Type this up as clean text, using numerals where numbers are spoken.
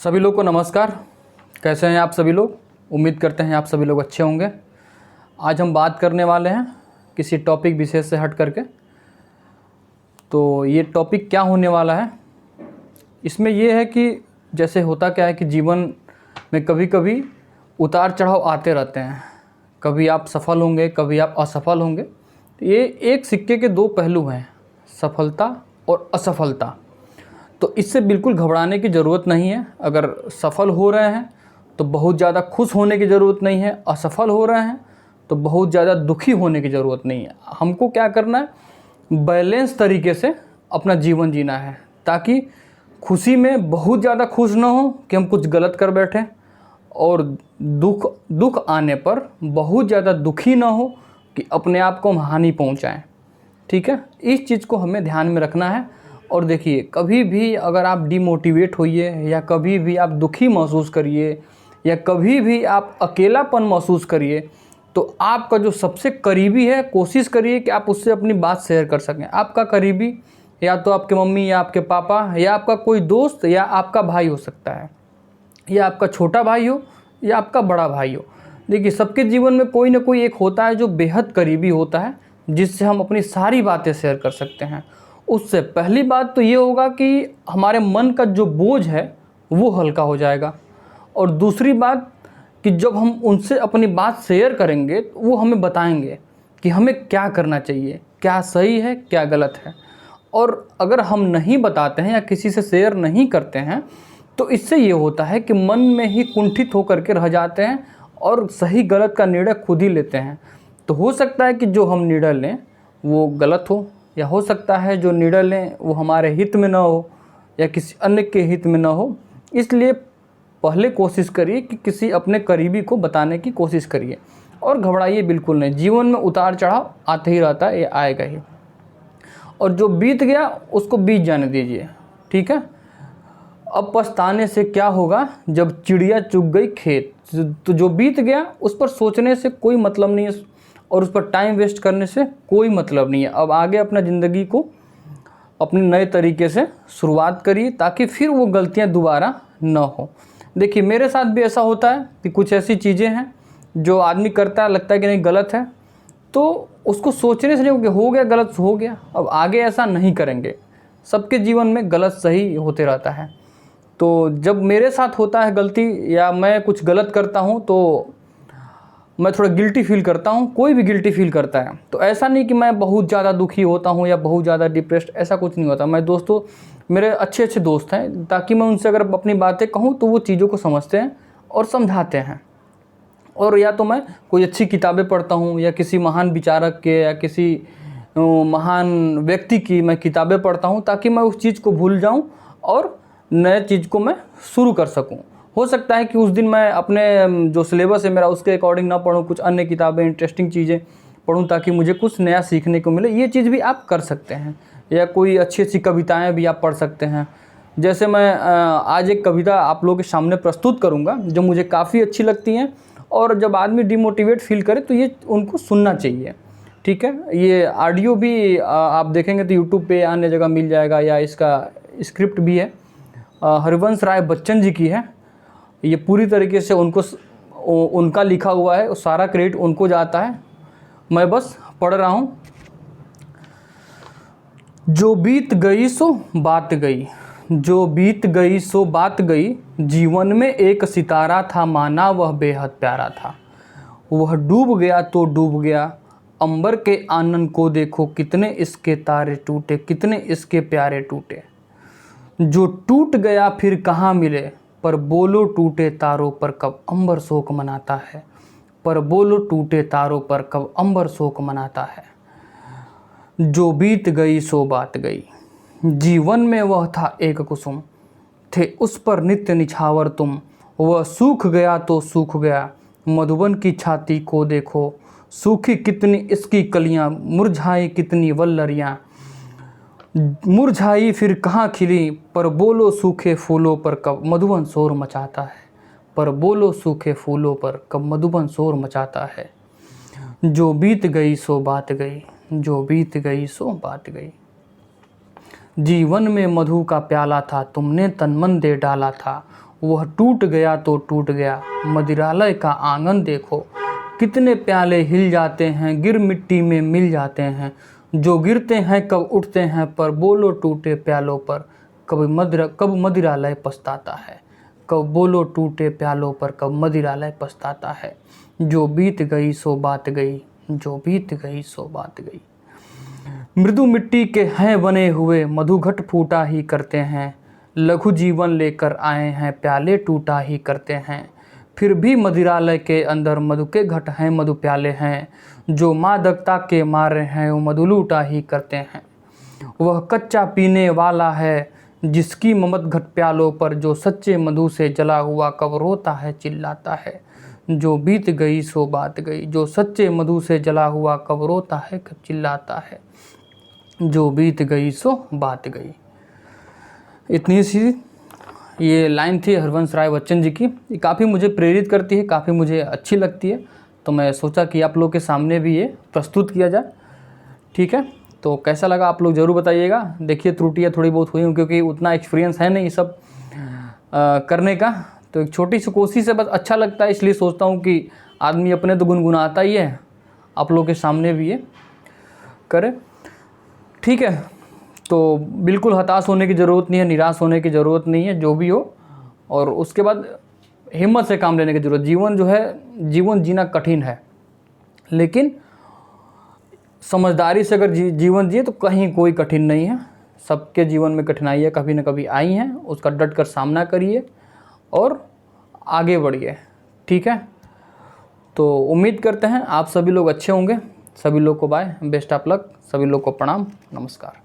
सभी लोग को नमस्कार। कैसे हैं आप सभी लोग? उम्मीद करते हैं आप सभी लोग अच्छे होंगे। आज हम बात करने वाले हैं किसी टॉपिक विशेष से हट करके। तो ये टॉपिक क्या होने वाला है, इसमें ये है कि जैसे होता क्या है कि जीवन में कभी कभी उतार चढ़ाव आते रहते हैं। कभी आप सफल होंगे, कभी आप असफल होंगे। तो ये एक सिक्के के दो पहलू हैं, सफलता और असफलता। तो इससे बिल्कुल घबराने की ज़रूरत नहीं है। अगर सफल हो रहे हैं तो बहुत ज़्यादा खुश होने की ज़रूरत नहीं है, असफल हो रहे हैं तो बहुत ज़्यादा दुखी होने की ज़रूरत नहीं है। हमको क्या करना है, बैलेंस तरीके से अपना जीवन जीना है, ताकि खुशी में बहुत ज़्यादा खुश ना हो कि हम कुछ गलत कर बैठें, और दुख आने पर बहुत ज़्यादा दुखी ना हो कि अपने आप को हम हानि पहुँचाएँ। ठीक है, इस चीज़ को हमें ध्यान में रखना है। और देखिए, कभी भी अगर आप डिमोटिवेट होइए, या कभी भी आप दुखी महसूस करिए, या कभी भी आप अकेलापन महसूस करिए, तो आपका जो सबसे करीबी है, कोशिश करिए कि आप उससे अपनी बात शेयर कर सकें। आपका करीबी या तो आपके मम्मी या आपके पापा या आपका कोई दोस्त या आपका भाई हो सकता है, या आपका छोटा भाई हो या आपका बड़ा भाई हो। देखिए, सबके जीवन में कोई ना कोई एक होता है जो बेहद करीबी होता है, जिससे हम अपनी सारी बातें शेयर कर सकते हैं। उससे पहली बात तो ये होगा कि हमारे मन का जो बोझ है वो हल्का हो जाएगा। और दूसरी बात कि जब हम उनसे अपनी बात शेयर करेंगे तो वो हमें बताएंगे कि हमें क्या करना चाहिए, क्या सही है, क्या गलत है। और अगर हम नहीं बताते हैं या किसी से शेयर नहीं करते हैं, तो इससे ये होता है कि मन में ही कुंठित होकर के रह जाते हैं और सही गलत का निर्णय खुद ही लेते हैं। तो हो सकता है कि जो हम निर्णय लें वो गलत हो, या हो सकता है जो निर्णय लें वो हमारे हित में ना हो या किसी अन्य के हित में ना हो। इसलिए पहले कोशिश करिए कि किसी अपने करीबी को बताने की कोशिश करिए, और घबराइए बिल्कुल नहीं। जीवन में उतार चढ़ाव आते ही रहता है, ये आएगा ही। और जो बीत गया उसको बीत जाने दीजिए। ठीक है, अब पछताने से क्या होगा जब चिड़िया चुग गई खेत। तो जो बीत गया उस पर सोचने से कोई मतलब नहीं है, और उस पर टाइम वेस्ट करने से कोई मतलब नहीं है। अब आगे अपना ज़िंदगी को अपने नए तरीके से शुरुआत करिए, ताकि फिर वो गलतियां दोबारा न हो। देखिए, मेरे साथ भी ऐसा होता है कि कुछ ऐसी चीज़ें हैं जो आदमी करता है, लगता है कि नहीं गलत है, तो उसको सोचने से नहीं, हो गया गलत हो गया, अब आगे ऐसा नहीं करेंगे। सबके जीवन में गलत सही होते रहता है। तो जब मेरे साथ होता है गलती, या मैं कुछ गलत करता हूँ, तो मैं थोड़ा गिल्टी फील करता हूँ। कोई भी गिल्टी फील करता है, तो ऐसा नहीं कि मैं बहुत ज़्यादा दुखी होता हूँ या बहुत ज़्यादा डिप्रेस्ड, ऐसा कुछ नहीं होता। मैं दोस्तों, मेरे अच्छे अच्छे दोस्त हैं, ताकि मैं उनसे अगर अपनी बातें कहूँ तो वो चीज़ों को समझते हैं और समझाते हैं। और या तो मैं कोई अच्छी किताबें पढ़ता हूँ, या किसी महान विचारक के या किसी महान व्यक्ति की मैं किताबें पढ़ता हूँ, ताकि मैं उस चीज़ को भूल जाऊँ और नए चीज़ को मैं शुरू कर सकूँ। हो सकता है कि उस दिन मैं अपने जो सिलेबस है मेरा उसके अकॉर्डिंग ना पढूं, कुछ अन्य किताबें, इंटरेस्टिंग चीज़ें पढूं, ताकि मुझे कुछ नया सीखने को मिले। ये चीज़ भी आप कर सकते हैं। या कोई अच्छी अच्छी कविताएं भी आप पढ़ सकते हैं। जैसे मैं आज एक कविता आप लोगों के सामने प्रस्तुत करूंगा जो मुझे काफ़ी अच्छी लगती हैं, और जब आदमी डिमोटिवेट फील करे तो ये उनको सुनना चाहिए। ठीक है, ये ऑडियो भी आप देखेंगे तो यूट्यूब पे अन्य जगह मिल जाएगा, या इसका स्क्रिप्ट भी है, हरिवंश राय बच्चन जी की है। ये पूरी तरीके से उनका लिखा हुआ है, सारा क्रेडिट उनको जाता है। मैं बस पढ़ रहा हूँ। जो बीत गई सो बात गई, जो बीत गई सो बात गई, जीवन में एक सितारा था, माना वह बेहद प्यारा था। वह डूब गया तो डूब गया, अंबर के आनंद को देखो, कितने इसके तारे टूटे, कितने इसके प्यारे टूटे। जो टूट गया फिर कहाँ मिले, पर बोलो टूटे तारों पर कब अंबर शोक मनाता है, पर बोलो टूटे तारों पर कब अंबर शोक मनाता है। जो बीत गई सो बात गई, जीवन में वह था एक कुसुम, थे उस पर नित्य निछावर तुम। वह सूख गया तो सूख गया, मधुबन की छाती को देखो, सूखी कितनी इसकी कलियां, मुरझाई कितनी वल्लरियां। मुरझाई फिर कहाँ खिली, पर बोलो सूखे फूलों पर कब मधुबन शोर मचाता है, पर बोलो सूखे फूलों पर कब मधुबन शोर मचाता है। जो बीत गई सो बात गई, जो बीत गई सो बात गई। जीवन में मधु का प्याला था, तुमने तन मन दे डाला था, वह टूट गया तो टूट गया, मदिरालय का आंगन देखो, कितने प्याले हिल जाते हैं, गिर मिट्टी में मिल जाते हैं, जो गिरते हैं कब उठते हैं पर, बोलो टूटे प्यालों पर कब मदिरालय पछताता है, कब बोलो टूटे प्यालों पर कब मदिरालय पछताता है। जो बीत गई सो बात गई, जो बीत गई सो बात गई। मृदु मिट्टी के हैं बने हुए, मधुघट फूटा ही करते हैं, लघु जीवन लेकर आए हैं, प्याले टूटा ही करते हैं। फिर भी मदिरालय के अंदर मधु के घट हैं, मधु प्याले हैं, जो मादकता के मारे हैं वो मधु लूटा ही करते हैं। वह कच्चा पीने वाला है जिसकी ममत घट प्यालों पर, जो सच्चे मधु से जला हुआ कब रोता है चिल्लाता है। जो बीत गई सो बात गई, जो सच्चे मधु से जला हुआ कब रोता है कब चिल्लाता है। जो बीत गई सो बात गई। इतनी सी ये लाइन थी हरवंश राय बच्चन जी की। ये काफ़ी मुझे प्रेरित करती है, काफ़ी मुझे अच्छी लगती है, तो मैं सोचा कि आप लोग के सामने भी ये प्रस्तुत किया जाए। ठीक है, तो कैसा लगा आप लोग ज़रूर बताइएगा। देखिए त्रुटियाँ थोड़ी बहुत हुई, क्योंकि उतना एक्सपीरियंस है नहीं सब करने का, तो एक छोटी सी कोशिश है, बस अच्छा लगता है, इसलिए सोचता हूँ कि आदमी अपने तो गुनगुनाता ही है, आप लोग के सामने भी ये करे। ठीक है, तो बिल्कुल हताश होने की ज़रूरत नहीं है, निराश होने की ज़रूरत नहीं है, जो भी हो, और उसके बाद हिम्मत से काम लेने की ज़रूरत। जीवन जो है, जीवन जीना कठिन है, लेकिन समझदारी से अगर जीवन जिए तो कहीं कोई कठिन नहीं है। सबके जीवन में कठिनाइयाँ कभी न कभी आई हैं, उसका डट कर सामना करिए और आगे बढ़िए। ठीक है, तो उम्मीद करते हैं आप सभी लोग अच्छे होंगे। सभी लोग को बाय, बेस्ट ऑफ लक, सभी लोग को प्रणाम, नमस्कार।